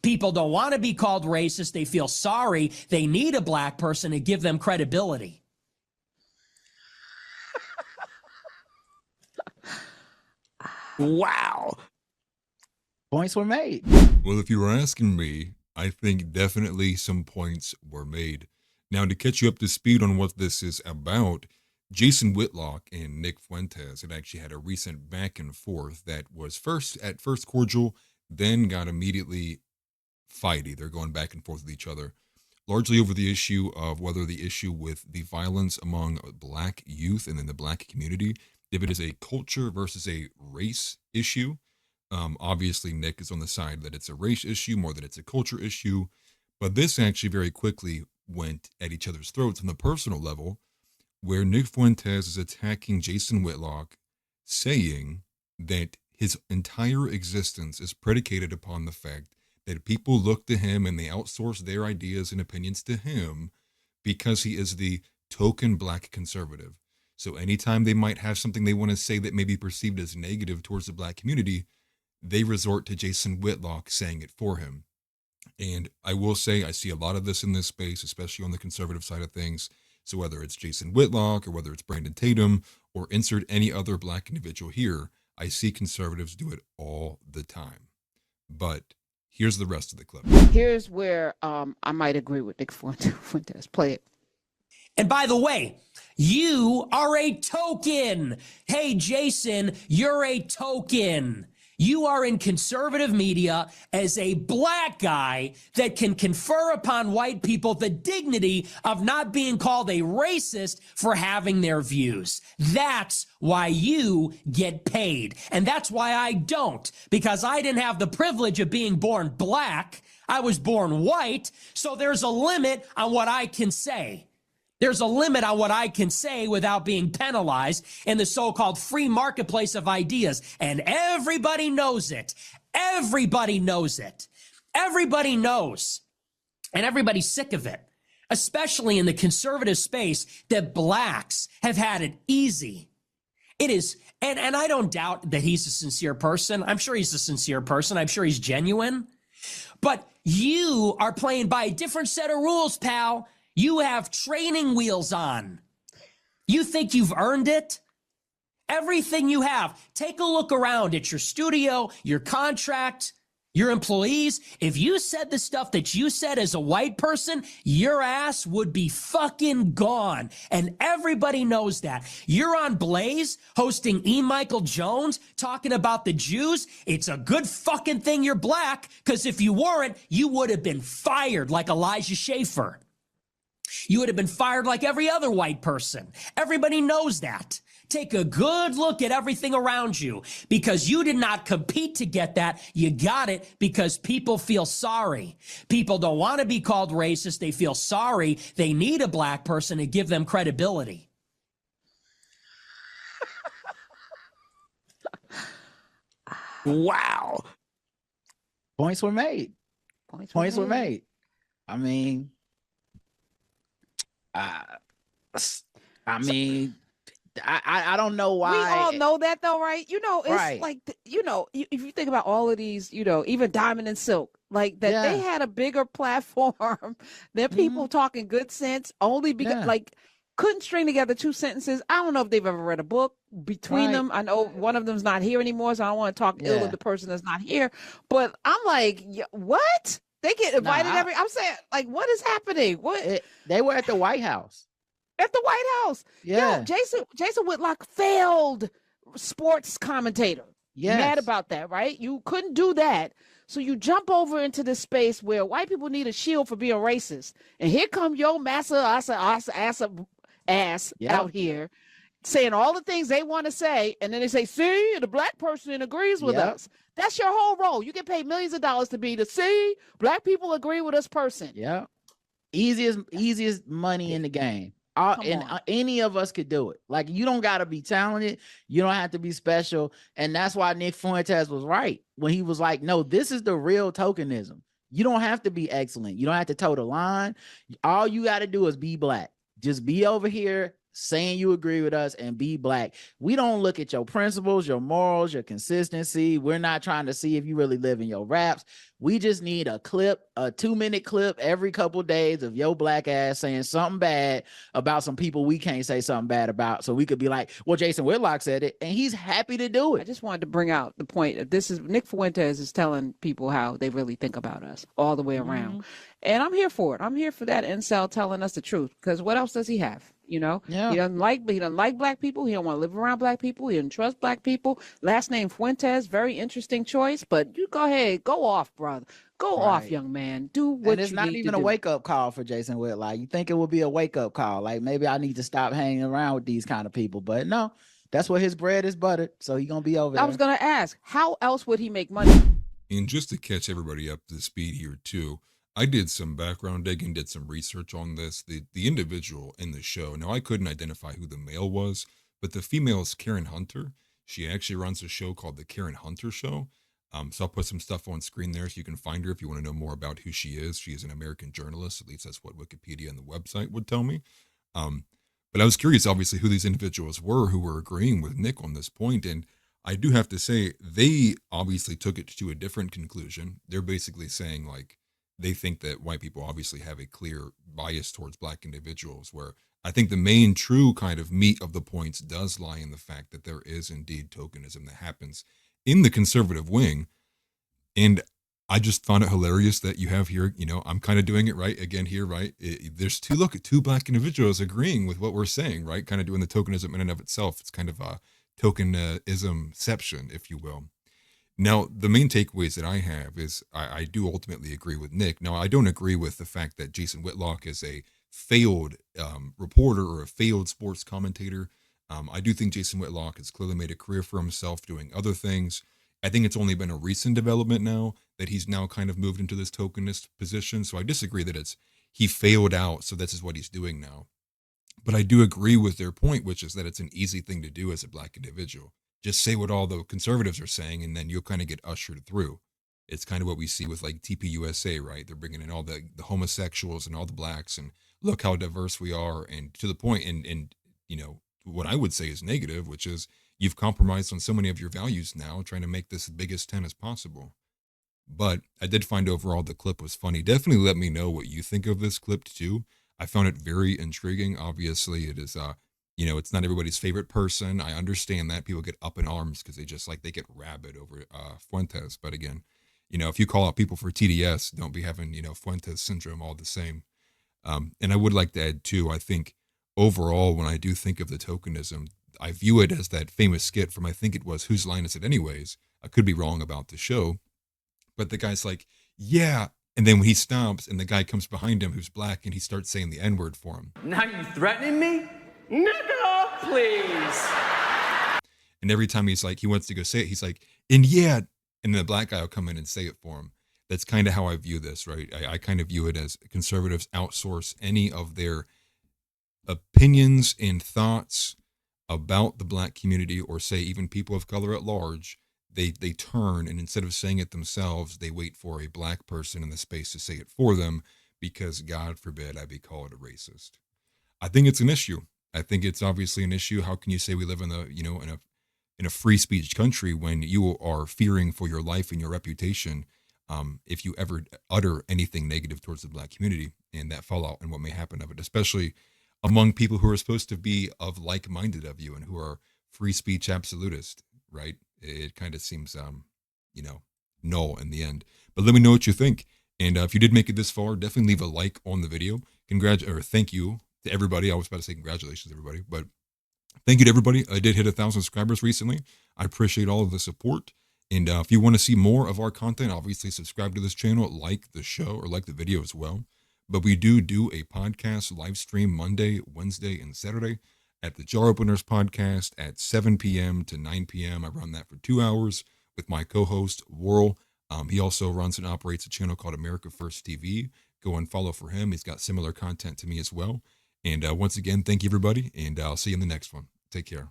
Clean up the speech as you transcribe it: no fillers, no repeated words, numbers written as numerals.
People don't want to be called racist. They feel sorry. They need a black person to give them credibility. Wow. Points were made. Well, if you were asking me, I think definitely some points were made. Now, to catch you up to speed on what this is about, Jason Whitlock and Nick Fuentes had actually had a recent back and forth that was at first cordial, then got immediately fighty. They're going back and forth with each other, largely over the issue of whether the issue with the violence among black youth and in the black community, if it is a culture versus a race issue. Obviously, Nick is on the side that it's a race issue more than it's a culture issue. But this actually very quickly went at each other's throats on the personal level, where Nick Fuentes is attacking Jason Whitlock, saying that his entire existence is predicated upon the fact that people look to him and they outsource their ideas and opinions to him because he is the token black conservative. So anytime they might have something they want to say that may be perceived as negative towards the black community, they resort to Jason Whitlock saying it for him. And I will say I see a lot of this in this space, especially on the conservative side of things. So whether it's Jason Whitlock or whether it's Brandon Tatum or insert any other black individual here, I see conservatives do it all the time. But here's the rest of the clip. Here's where I might agree with Nick Fuentes. Play it. And by the way, you are a token. Hey, Jason, you're a token. You are in conservative media as a black guy that can confer upon white people the dignity of not being called a racist for having their views. That's why you get paid. And that's why I don't, because I didn't have the privilege of being born black. I was born white. So there's a limit on what I can say. There's a limit on what I can say without being penalized in the so-called free marketplace of ideas. And everybody knows it. Everybody knows it. Everybody knows. And everybody's sick of it, especially in the conservative space, that blacks have had it easy. It is, and I don't doubt that he's a sincere person. I'm sure he's a sincere person. I'm sure he's genuine. But you are playing by a different set of rules, pal. You have training wheels on. You think you've earned it? Everything you have. Take a look around at your studio, your contract, your employees. If you said the stuff that you said as a white person, your ass would be fucking gone. And everybody knows that. You're on Blaze hosting E. Michael Jones talking about the Jews. It's a good fucking thing you're black, because if you weren't, you would have been fired like Elijah Schaffer. You would have been fired like every other white person. Everybody knows that. Take a good look at everything around you, because you did not compete to get that. You got it because people feel sorry. People don't want to be called racist. They feel sorry. They need a black person to give them credibility. Wow. Points were made. Points were made. I mean, I don't know why. We all know that though, right? You know, it's right. like, you know, if you think about all of these, you know, even Diamond and Silk, like that, they had a bigger platform than people talking good sense only because like couldn't string together two sentences. I don't know if they've ever read a book between them. I know one of them's not here anymore, so I don't want to talk ill of the person that's not here. But I'm like, what? They get invited I'm saying, like, what is happening? What? They were at the White House. At the White House. Yeah. Yo, Jason Whitlock failed sports commentator. Yes. Mad about that, right? You couldn't do that. So you jump over into this space where white people need a shield for being racist. And here come your ass out here saying all the things they want to say. And then they say, see, the black person agrees with us. That's your whole role. You get paid millions of dollars to be the see, black people agree with us person. Yeah. Easiest money in the game. Any of us could do it. Like, you don't got to be talented. You don't have to be special. And that's why Nick Fuentes was right when he was like, no, this is the real tokenism. You don't have to be excellent. You don't have to toe the line. All you got to do is be black. Just be over here saying you agree with us and be black. We don't look at your principles, your morals, your consistency. We're not trying to see if you really live in your raps. We just need a clip, a 2-minute clip every couple of days of your black ass saying something bad about some people we can't say something bad about. So we could be like, well, Jason Whitlock said it, and he's happy to do it. I just wanted to bring out the point that this is Nick Fuentes is telling people how they really think about us all the way around. And I'm here for it. I'm here for that incel telling us the truth, because what else does he have? You know, he doesn't like black people. He don't want to live around black people. He doesn't trust black people. Last name Fuentes, very interesting choice, but you go ahead, go off, brother. Go off, young man. Do what you need to do. And it's not even a wake-up call for Jason Whitlock. You think it would be a wake-up call, like maybe I need to stop hanging around with these kind of people, but no, that's what his bread is buttered, so he's gonna be over there. I was gonna ask, how else would he make money? And just to catch everybody up to speed here too, I did some background digging, did some research on this. The individual in the show, now I couldn't identify who the male was, but the female is Karen Hunter. She actually runs a show called The Karen Hunter Show. So I'll put some stuff on screen there so you can find her if you want to know more about who she is. She is an American journalist, at least that's what Wikipedia and the website would tell me. But I was curious, obviously, who these individuals were who were agreeing with Nick on this point. And I do have to say, they obviously took it to a different conclusion. They're basically saying, like, they think that white people obviously have a clear bias towards black individuals, where I think the main true kind of meat of the points does lie in the fact that there is indeed tokenism that happens in the conservative wing. And I just found it hilarious that you have here, you know, I'm kind of doing it right again here, right? There's two black individuals agreeing with what we're saying, right? Kind of doing the tokenism in and of itself. It's kind of a tokenismception, if you will. Now, the main takeaways that I have is I do ultimately agree with Nick. Now, I don't agree with the fact that Jason Whitlock is a failed reporter or a failed sports commentator. I do think Jason Whitlock has clearly made a career for himself doing other things. I think it's only been a recent development now that he's now kind of moved into this tokenist position. So I disagree that he failed out, so this is what he's doing now. But I do agree with their point, which is that it's an easy thing to do as a black individual. Just say what all the conservatives are saying, and then you'll kind of get ushered through. It's kind of what we see with like TPUSA, right? They're bringing in all the homosexuals and all the blacks, and look how diverse we are, and to the point, and you know, what I would say is negative, which is you've compromised on so many of your values now, trying to make this the biggest 10 as possible. But I did find overall the clip was funny. Definitely let me know what you think of this clip too. I found it very intriguing. Obviously, it is, you know, it's not everybody's favorite person. I understand that people get up in arms because they get rabid over Fuentes. But again, you know, if you call out people for TDS, don't be having, you know, Fuentes syndrome all the same. And I would like to add too, I think overall, when I do think of the tokenism, I view it as that famous skit from, I think it was Whose Line Is It Anyways? I could be wrong about the show, but the guy's like, yeah. And then when he stops and the guy comes behind him who's black and he starts saying the N-word for him. Now you threatening me? Nigga, please. And every time he wants to go say it, he's like, and yeah. And then the black guy will come in and say it for him. That's kind of how I view this, right? I kind of view it as conservatives outsource any of their opinions and thoughts about the black community, or say even people of color at large. They turn, and instead of saying it themselves, they wait for a black person in the space to say it for them, because God forbid I be called a racist. I think it's an issue. I think it's obviously an issue. How can you say we live in a free speech country when you are fearing for your life and your reputation if you ever utter anything negative towards the black community, and that fallout and what may happen of it, especially among people who are supposed to be of like-minded of you and who are free speech absolutist, right? It kind of seems, null in the end. But let me know what you think. And if you did make it this far, definitely leave a like on the video. Thank you to everybody. I was about to say congratulations, everybody, but thank you to everybody. I did hit 1,000 subscribers recently. I appreciate all of the support. And if you want to see more of our content, obviously subscribe to this channel, like the show, or like the video as well. But we do a podcast live stream Monday, Wednesday, and Saturday at the Jar Openers podcast at 7 p.m. to 9 p.m. I run that for 2 hours with my co-host, Worrell. He also runs and operates a channel called America First TV. Go and follow for him. He's got similar content to me as well. And once again, thank you, everybody, and I'll see you in the next one. Take care.